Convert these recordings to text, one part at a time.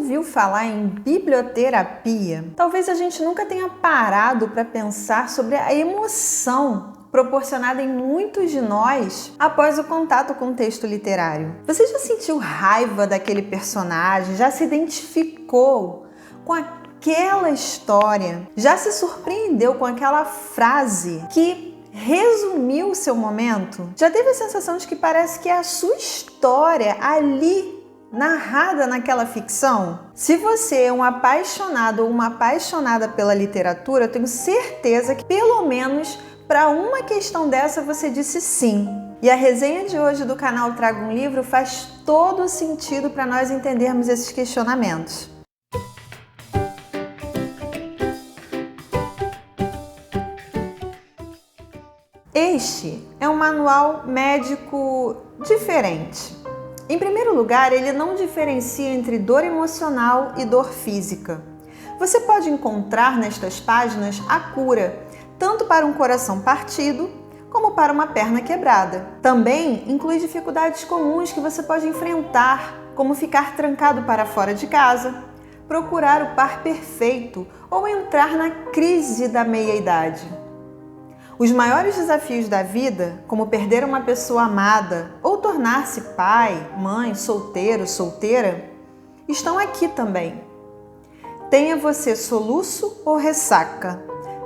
ouviu falar em biblioterapia? Talvez a gente nunca tenha parado para pensar sobre a emoção proporcionada em muitos de nós após o contato com o texto literário. Você já sentiu raiva daquele personagem? Já se identificou com aquela história? Já se surpreendeu com aquela frase que resumiu o seu momento? Já teve a sensação de que parece que é a sua história ali narrada naquela ficção? Se você é um apaixonado ou uma apaixonada pela literatura, eu tenho certeza que pelo menos para uma questão dessa você disse sim. E a resenha de hoje do canal Trago um Livro faz todo sentido para nós entendermos esses questionamentos. Este é um manual médico diferente. Em primeiro lugar, ele não diferencia entre dor emocional e dor física. Você pode encontrar nestas páginas a cura, tanto para um coração partido, como para uma perna quebrada. Também inclui dificuldades comuns que você pode enfrentar, como ficar trancado para fora de casa, procurar o par perfeito ou entrar na crise da meia-idade. Os maiores desafios da vida, como perder uma pessoa amada ou tornar-se pai, mãe, solteiro, solteira, estão aqui também. Tenha você soluço ou ressaca,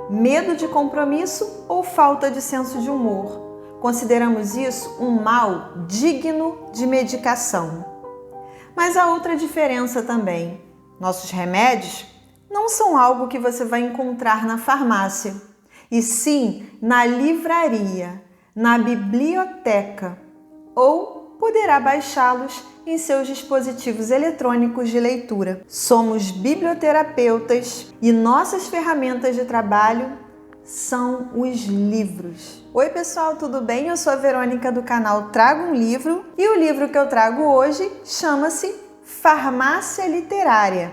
medo de compromisso ou falta de senso de humor. Consideramos isso um mal digno de medicação. Mas há outra diferença também. Nossos remédios não são algo que você vai encontrar na farmácia, e sim na livraria, na biblioteca, ou poderá baixá-los em seus dispositivos eletrônicos de leitura. Somos biblioterapeutas e nossas ferramentas de trabalho são os livros. Oi pessoal, tudo bem? Eu sou a Verônica do canal Trago um Livro e o livro que eu trago hoje chama-se Farmácia Literária,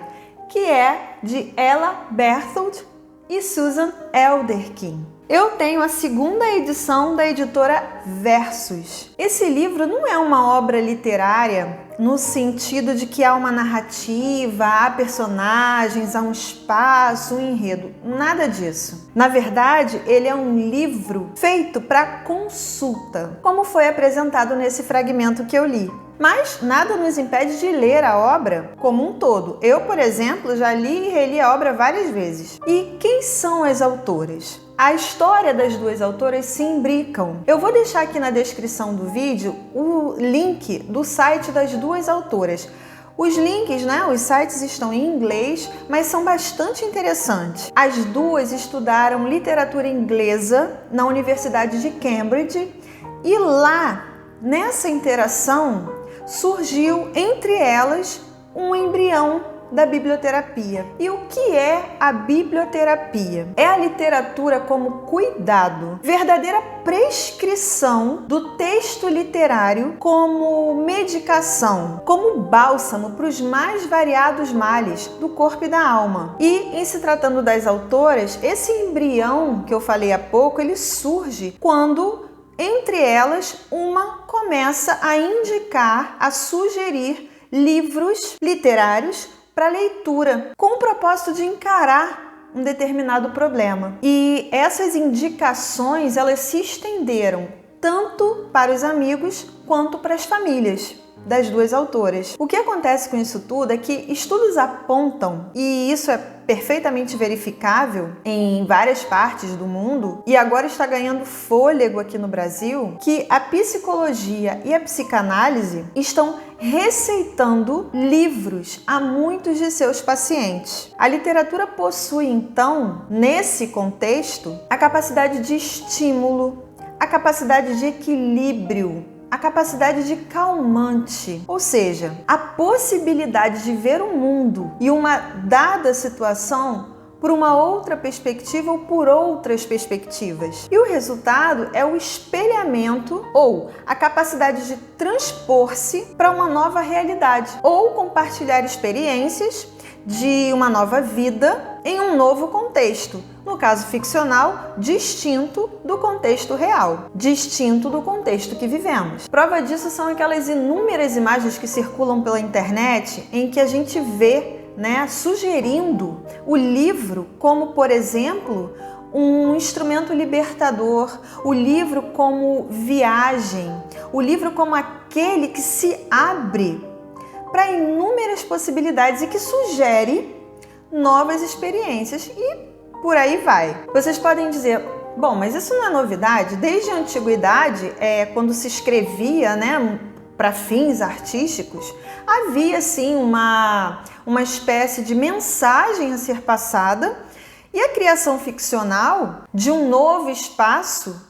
que é de Ella Berthold e Susan Elderkin. Eu tenho a segunda edição da editora Versus. Esse livro não é uma obra literária no sentido de que há uma narrativa, há personagens, há um espaço, um enredo. Nada disso. Na verdade, ele é um livro feito para consulta, como foi apresentado nesse fragmento que eu li. Mas nada nos impede de ler a obra como um todo. Eu, por exemplo, já li e reli a obra várias vezes. E quem são as autoras? A história das duas autoras se imbricam. Eu vou deixar aqui na descrição do vídeo o link do site das duas autoras. Os links, os sites estão em inglês, mas são bastante interessantes. As duas estudaram literatura inglesa na Universidade de Cambridge e lá, nessa interação, surgiu entre elas um embrião da biblioterapia. E o que é a biblioterapia? É a literatura como cuidado, verdadeira prescrição do texto literário como medicação, como bálsamo para os mais variados males do corpo e da alma. E em se tratando das autoras, esse embrião que eu falei há pouco, ele surge quando entre elas, uma começa a indicar, a sugerir livros literários para leitura, com o propósito de encarar um determinado problema. E essas indicações, elas se estenderam tanto para os amigos quanto para as famílias das duas autoras. O que acontece com isso tudo é que estudos apontam, e isso é perfeitamente verificável em várias partes do mundo, e agora está ganhando fôlego aqui no Brasil, que a psicologia e a psicanálise estão receitando livros a muitos de seus pacientes. A literatura possui, então, nesse contexto, a capacidade de estímulo, a capacidade de equilíbrio, a capacidade de calmante, ou seja, a possibilidade de ver o mundo e uma dada situação por uma outra perspectiva ou por outras perspectivas. E o resultado é o espelhamento ou a capacidade de transpor-se para uma nova realidade ou compartilhar experiências de uma nova vida em um novo contexto. No caso ficcional, distinto do contexto real, distinto do contexto que vivemos. Prova disso são aquelas inúmeras imagens que circulam pela internet em que a gente vê, sugerindo o livro como, por exemplo, um instrumento libertador, o livro como viagem, o livro como aquele que se abre para inúmeras possibilidades e que sugere novas experiências e por aí vai. Vocês podem dizer, bom, mas isso não é novidade? Desde a antiguidade, quando se escrevia, para fins artísticos, havia sim uma espécie de mensagem a ser passada e a criação ficcional de um novo espaço,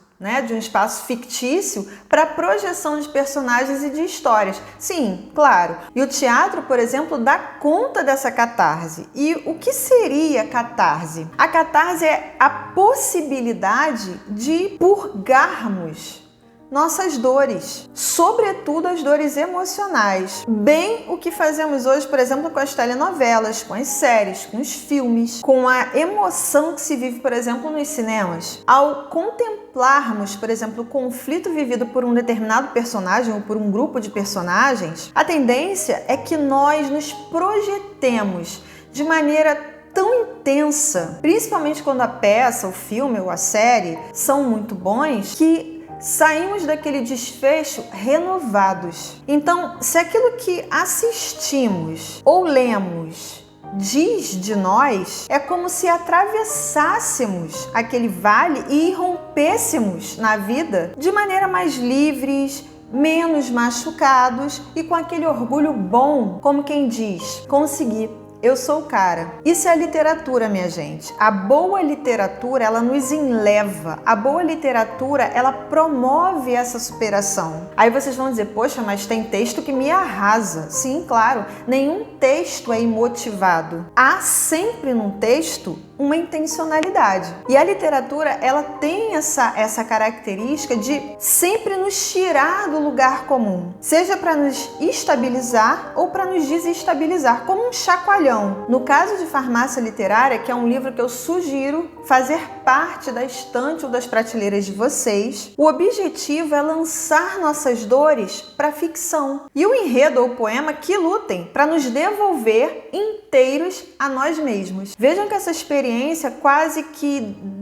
de um espaço fictício para a projeção de personagens e de histórias. Sim, claro. E o teatro, por exemplo, dá conta dessa catarse. E o que seria catarse? A catarse é a possibilidade de purgarmos nossas dores, sobretudo as dores emocionais. Bem o que fazemos hoje, por exemplo, com as telenovelas, com as séries, com os filmes, com a emoção que se vive, por exemplo, nos cinemas. Ao contemplarmos, por exemplo, o conflito vivido por um determinado personagem ou por um grupo de personagens, a tendência é que nós nos projetemos de maneira tão intensa, principalmente quando a peça, o filme ou a série são muito bons, que saímos daquele desfecho renovados. Então, se aquilo que assistimos ou lemos diz de nós, é como se atravessássemos aquele vale e irrompêssemos na vida de maneira mais livres, menos machucados e com aquele orgulho bom, como quem diz, consegui. Eu sou o cara. Isso é a literatura, minha gente. A boa literatura, ela nos enleva. A boa literatura, ela promove essa superação. Aí vocês vão dizer, poxa, mas tem texto que me arrasa. Sim, claro. Nenhum texto é imotivado. Há sempre num texto uma intencionalidade. E a literatura, ela tem essa característica de sempre nos tirar do lugar comum. Seja para nos estabilizar ou para nos desestabilizar, como um chacoalhão. No caso de Farmácia Literária, que é um livro que eu sugiro fazer parte da estante ou das prateleiras de vocês, o objetivo é lançar nossas dores para a ficção. E o enredo ou o poema que lutem para nos devolver inteiros a nós mesmos. Vejam que essa experiência quase que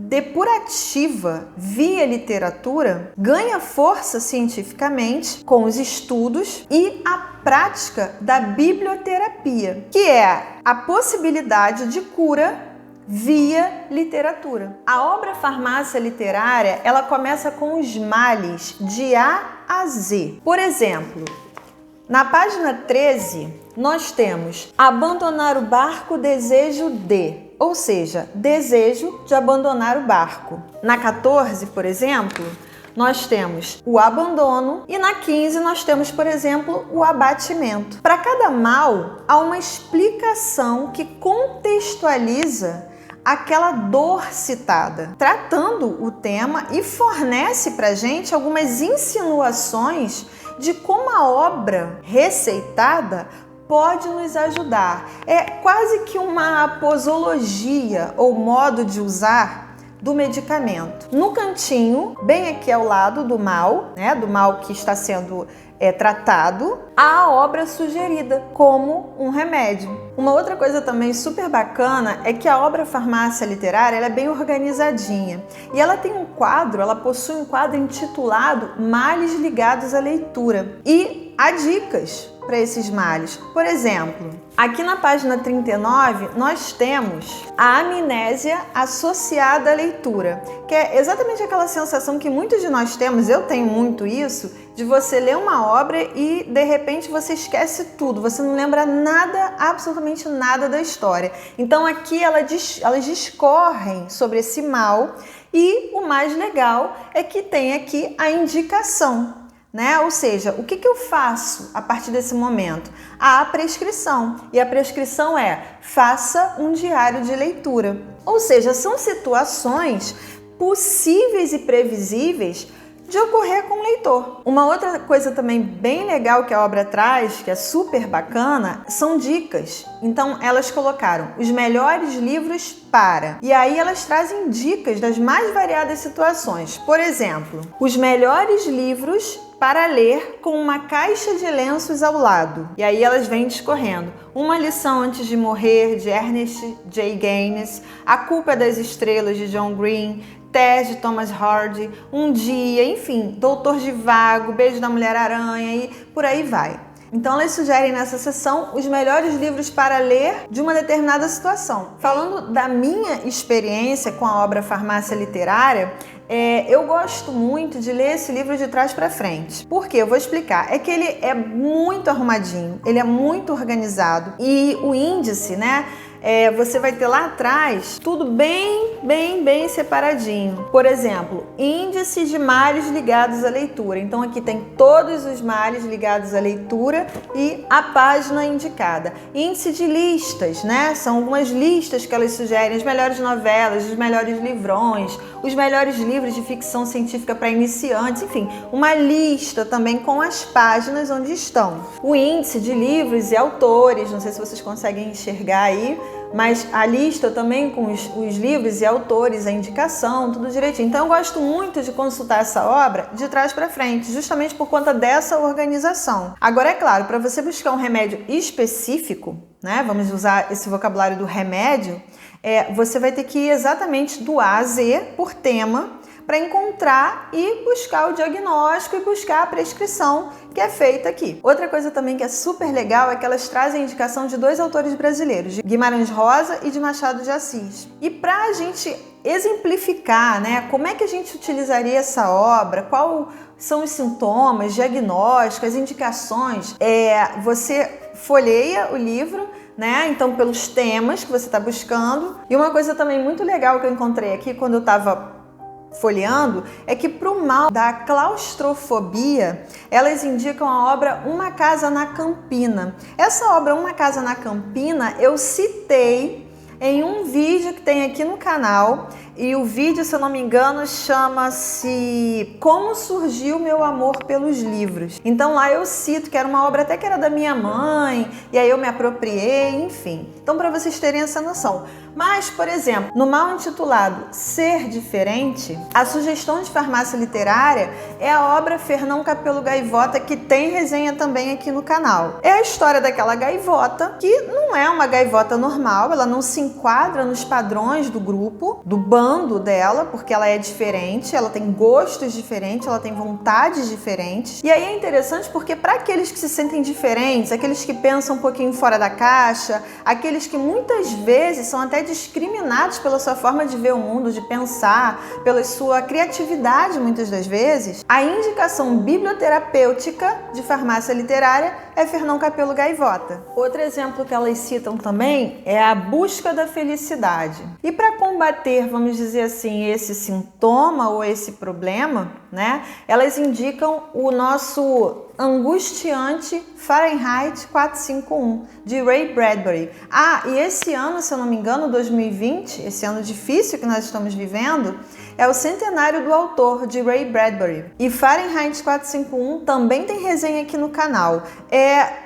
depurativa via literatura ganha força cientificamente com os estudos e a prática da biblioterapia, que é a possibilidade de cura via literatura. A obra Farmácia Literária, ela começa com os males de A a Z. Por exemplo, na página 13, nós temos abandonar o barco, desejo de, ou seja, desejo de abandonar o barco. Na 14, por exemplo, nós temos o abandono e na 15 nós temos, por exemplo, o abatimento. Para cada mal, há uma explicação que contextualiza aquela dor citada, tratando o tema e fornece para a gente algumas insinuações de como a obra receitada pode nos ajudar. É quase que uma posologia ou modo de usar do medicamento. No cantinho, bem aqui ao lado do mal, do mal que está sendo tratado, há a obra sugerida como um remédio. Uma outra coisa também super bacana é que a obra Farmácia Literária ela é bem organizadinha e ela tem um quadro, ela possui um quadro intitulado Males ligados à leitura e há dicas para esses males. Por exemplo, aqui na página 39 nós temos a amnésia associada à leitura, que é exatamente aquela sensação que muitos de nós temos, eu tenho muito isso, de você ler uma obra e de repente você esquece tudo, você não lembra nada, absolutamente nada da história. Então aqui elas discorrem sobre esse mal e o mais legal é que tem aqui a indicação. Ou seja, o que eu faço a partir desse momento? Há a prescrição, e a prescrição é faça um diário de leitura. Ou seja, são situações possíveis e previsíveis de ocorrer com o leitor. Uma outra coisa também bem legal que a obra traz, que é super bacana, são dicas. Então elas colocaram os melhores livros para. E aí elas trazem dicas das mais variadas situações. Por exemplo, os melhores livros para ler com uma caixa de lenços ao lado. E aí elas vêm discorrendo. Uma Lição Antes de Morrer, de Ernest J. Gaines, A Culpa é das Estrelas, de John Green, Tess, de Thomas Hardy, Um Dia, enfim, Doutor Zhivago, Beijo da Mulher-Aranha e por aí vai. Então elas sugerem nessa sessão os melhores livros para ler de uma determinada situação. Falando da minha experiência com a obra Farmácia Literária, eu gosto muito de ler esse livro de trás para frente. Por quê? Eu vou explicar. É que ele é muito arrumadinho, ele é muito organizado e o índice, né? Você vai ter lá atrás tudo bem separadinho. Por exemplo, índice de males ligados à leitura. Então aqui tem todos os males ligados à leitura e a página indicada. Índice de listas, né? São algumas listas que elas sugerem, as melhores novelas, os melhores livrões, os melhores livros de ficção científica para iniciantes, enfim, uma lista também com as páginas onde estão. O índice de livros e autores, não sei se vocês conseguem enxergar aí, mas a lista também com os livros e autores, a indicação, tudo direitinho. Então eu gosto muito de consultar essa obra de trás para frente, justamente por conta dessa organização. Agora, é claro, para você buscar um remédio específico, né, vamos usar esse vocabulário do remédio, você vai ter que ir exatamente do A a Z por tema, para encontrar e buscar o diagnóstico e buscar a prescrição que é feita aqui. Outra coisa também que é super legal é que elas trazem a indicação de 2 autores brasileiros, de Guimarães Rosa e de Machado de Assis. E para a gente exemplificar, né, como é que a gente utilizaria essa obra, quais são os sintomas, diagnósticos, as indicações, você folheia o livro, né? Então, pelos temas que você está buscando. E uma coisa também muito legal que eu encontrei aqui quando eu estava folheando é que para o mal da claustrofobia, elas indicam a obra Uma Casa na Campina. Essa obra Uma Casa na Campina eu citei em um vídeo que tem aqui no canal, e o vídeo, se eu não me engano, chama-se Como Surgiu Meu Amor pelos Livros. Então lá eu cito que era uma obra até que era da minha mãe, e aí eu me apropriei, enfim. Então, para vocês terem essa noção. Mas, por exemplo, no mal intitulado Ser Diferente, a sugestão de farmácia literária é a obra Fernão Capelo Gaivota, que tem resenha também aqui no canal. É a história daquela gaivota, que não é uma gaivota normal, ela não se enquadra nos padrões do grupo, do bando dela, porque ela é diferente, ela tem gostos diferentes, ela tem vontades diferentes. E aí é interessante porque para aqueles que se sentem diferentes, aqueles que pensam um pouquinho fora da caixa, aqueles que muitas vezes são até discriminados pela sua forma de ver o mundo, de pensar, pela sua criatividade muitas das vezes, a indicação biblioterapêutica de farmácia literária é Fernão Capelo Gaivota. Outro exemplo que elas citam também é a busca da felicidade. E para combater, vamos dizer assim, esse sintoma ou esse problema, né, elas indicam o nosso angustiante Fahrenheit 451, de Ray Bradbury. E esse ano, se eu não me engano, 2020, esse ano difícil que nós estamos vivendo, é o centenário do autor, de Ray Bradbury. E Fahrenheit 451 também tem resenha aqui no canal.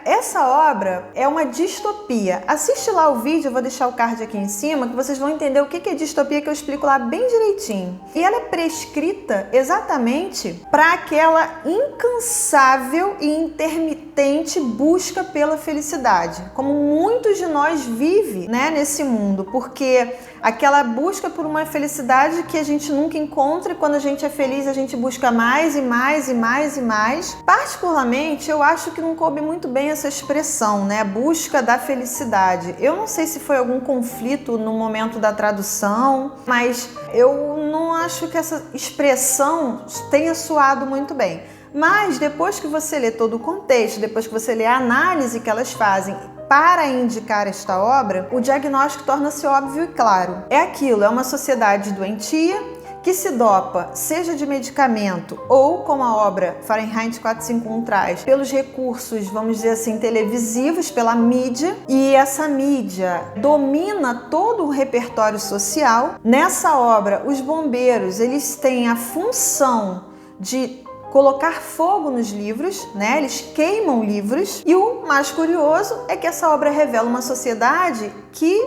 Essa obra é uma distopia. Assiste lá o vídeo, eu vou deixar o card aqui em cima, que vocês vão entender o que é distopia, que eu explico lá bem direitinho. E ela é prescrita exatamente para aquela incansável e intermitente busca pela felicidade, como muitos de nós vivem, né, nesse mundo, porque aquela busca por uma felicidade que a gente nunca encontra, e quando a gente é feliz a gente busca mais e mais e mais e mais. Particularmente, eu acho que não coube muito bem essa expressão, né, busca da felicidade. Eu não sei se foi algum conflito no momento da tradução, mas eu não acho que essa expressão tenha soado muito bem. Mas depois que você lê todo o contexto, depois que você lê a análise que elas fazem para indicar esta obra, o diagnóstico torna-se óbvio e claro. É aquilo, é uma sociedade doentia que se dopa, seja de medicamento ou, como a obra Fahrenheit 451 traz, pelos recursos, vamos dizer assim, televisivos, pela mídia, e essa mídia domina todo o repertório social. Nessa obra, os bombeiros, eles têm a função de colocar fogo nos livros, né? Eles queimam livros. E o mais curioso é que essa obra revela uma sociedade que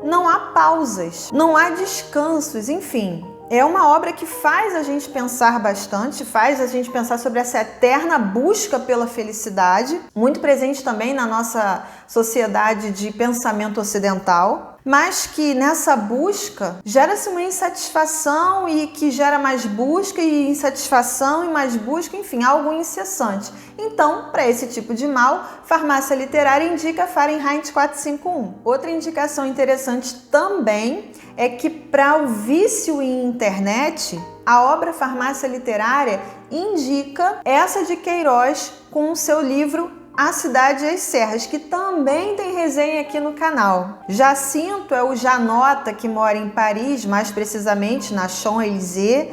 não há pausas, não há descansos, enfim. É uma obra que faz a gente pensar bastante, faz a gente pensar sobre essa eterna busca pela felicidade, muito presente também na nossa sociedade de pensamento ocidental, mas que nessa busca gera-se uma insatisfação e que gera mais busca e insatisfação e mais busca, enfim, algo incessante. Então, para esse tipo de mal, Farmácia Literária indica Fahrenheit 451. Outra indicação interessante também é que para o vício em internet, a obra Farmácia Literária indica essa de Queiroz com o seu livro A Cidade e as Serras, que também tem resenha aqui no canal. Jacinto é o Janota que mora em Paris, mais precisamente na Champs-Élysées,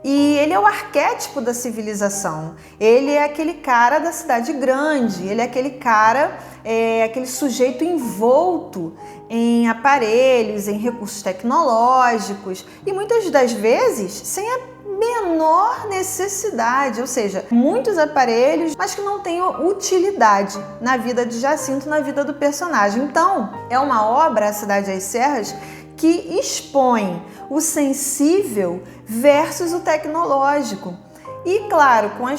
e ele é o arquétipo da civilização. Ele é aquele cara da cidade grande, ele é aquele cara, aquele sujeito envolto em aparelhos, em recursos tecnológicos e muitas das vezes sem a menor necessidade, ou seja, muitos aparelhos, mas que não têm utilidade na vida de Jacinto, na vida do personagem. Então, é uma obra, A Cidade e as Serras, que expõe o sensível versus o tecnológico. E, claro, com a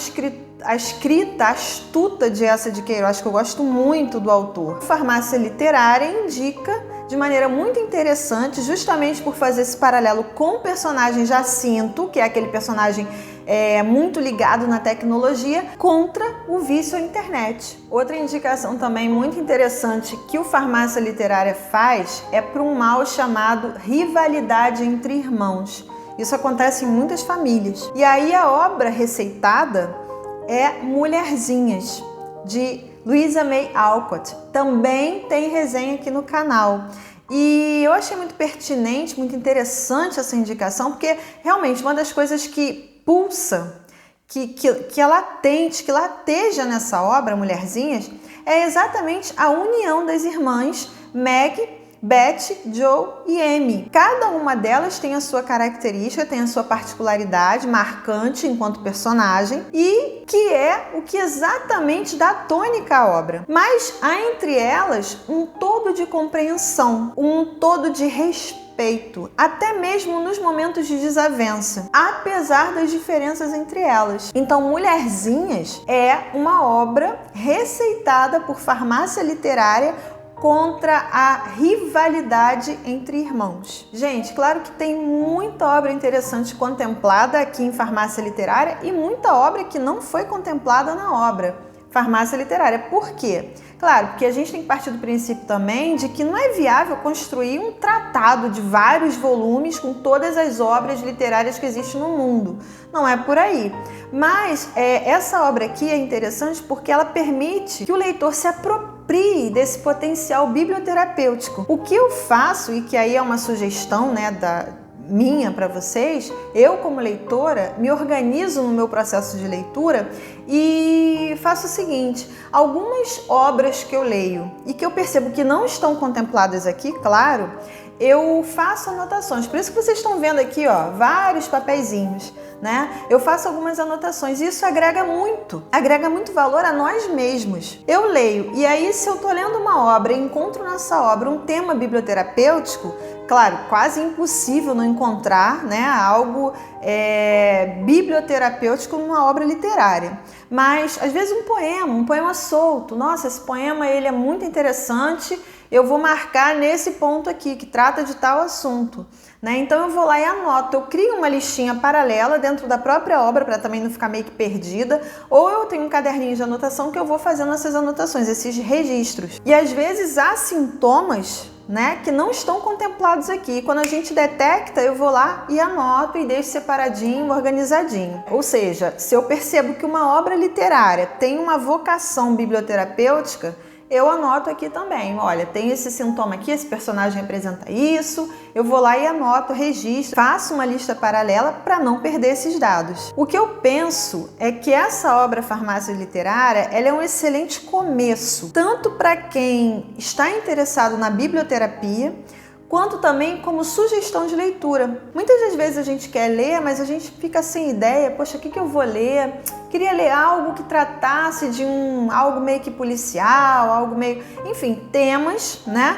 escrita astuta de essa de Queiroz, que eu gosto muito do autor. Farmácia Literária indica de maneira muito interessante, justamente por fazer esse paralelo com o personagem Jacinto, que é aquele personagem muito ligado na tecnologia, contra o vício à internet. Outra indicação também muito interessante que o Farmácia Literária faz é para um mal chamado rivalidade entre irmãos. Isso acontece em muitas famílias. E aí a obra receitada é Mulherzinhas, de Louisa May Alcott. Também tem resenha aqui no canal. E eu achei muito pertinente, muito interessante essa indicação, porque realmente uma das coisas que pulsa, que é latente, que lateja nessa obra, Mulherzinhas, é exatamente a união das irmãs Meg, Beth, Joe e Amy. Cada uma delas tem a sua característica, tem a sua particularidade marcante enquanto personagem e que é o que exatamente dá tônica à obra. Mas há entre elas um todo de compreensão, um todo de respeito, até mesmo nos momentos de desavença, apesar das diferenças entre elas. Então, Mulherzinhas é uma obra receitada por Farmácia Literária contra a rivalidade entre irmãos. Gente, claro que tem muita obra interessante contemplada aqui em Farmácia Literária e muita obra que não foi contemplada na obra Farmácia Literária. Por quê? Claro, porque a gente tem que partir do princípio também de que não é viável construir um tratado de vários volumes com todas as obras literárias que existem no mundo. Não é por aí. Mas essa obra aqui é interessante porque ela permite que o leitor se aproprie desse potencial biblioterapêutico. O que eu faço, e que aí é uma sugestão, né, minha para vocês, eu como leitora me organizo no meu processo de leitura e faço o seguinte: algumas obras que eu leio e que eu percebo que não estão contempladas aqui, claro, eu faço anotações. Por isso que vocês estão vendo aqui, ó, vários papeizinhos, né? Eu faço algumas anotações e isso agrega muito valor a nós mesmos. Eu leio e aí, se eu tô lendo uma obra e encontro nessa obra um tema biblioterapêutico, claro, quase impossível não encontrar, né, algo biblioterapêutico numa obra literária. Mas, às vezes, um poema solto. Nossa, esse poema ele é muito interessante, eu vou marcar nesse ponto aqui, que trata de tal assunto. Né? Então, eu vou lá e anoto. Eu crio uma listinha paralela dentro da própria obra, para também não ficar meio que perdida. Ou eu tenho um caderninho de anotação que eu vou fazendo essas anotações, esses registros. E, às vezes, há sintomas, né, que não estão contemplados aqui. E quando a gente detecta, eu vou lá e anoto e deixo separadinho, organizadinho. Ou seja, se eu percebo que uma obra literária tem uma vocação biblioterapêutica, eu anoto aqui também. Olha, tem esse sintoma aqui, esse personagem representa isso. Eu vou lá e anoto, registro, faço uma lista paralela para não perder esses dados. O que eu penso é que essa obra Farmácia Literária, ela é um excelente começo, tanto para quem está interessado na biblioterapia, quanto também como sugestão de leitura. Muitas das vezes a gente quer ler, mas a gente fica sem ideia. Poxa, o que eu vou ler? Queria ler algo que tratasse de algo meio que policial, algo meio... Enfim, temas, né?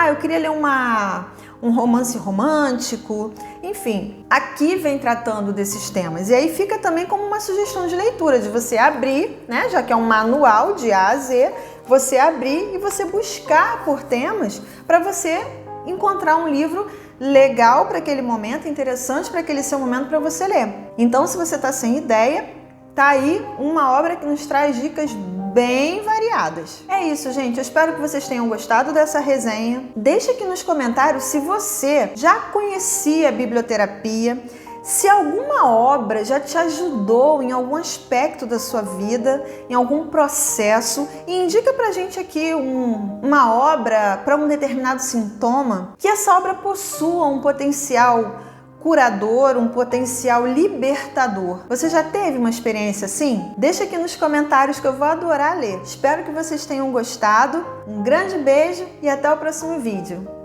Eu queria ler um romance romântico, enfim, aqui vem tratando desses temas. E aí fica também como uma sugestão de leitura, de você abrir, né, já que é um manual de A a Z, você abrir e você buscar por temas para você encontrar um livro legal para aquele momento, interessante para aquele seu momento para você ler. Então, se você está sem ideia, tá aí uma obra que nos traz dicas bem variadas. É isso, gente. Eu espero que vocês tenham gostado dessa resenha. Deixa aqui nos comentários se você já conhecia a biblioterapia, se alguma obra já te ajudou em algum aspecto da sua vida, em algum processo, e indica pra gente aqui uma obra para um determinado sintoma, que essa obra possua um potencial curador, um potencial libertador. Você já teve uma experiência assim? Deixa aqui nos comentários que eu vou adorar ler. Espero que vocês tenham gostado. Um grande beijo e até o próximo vídeo.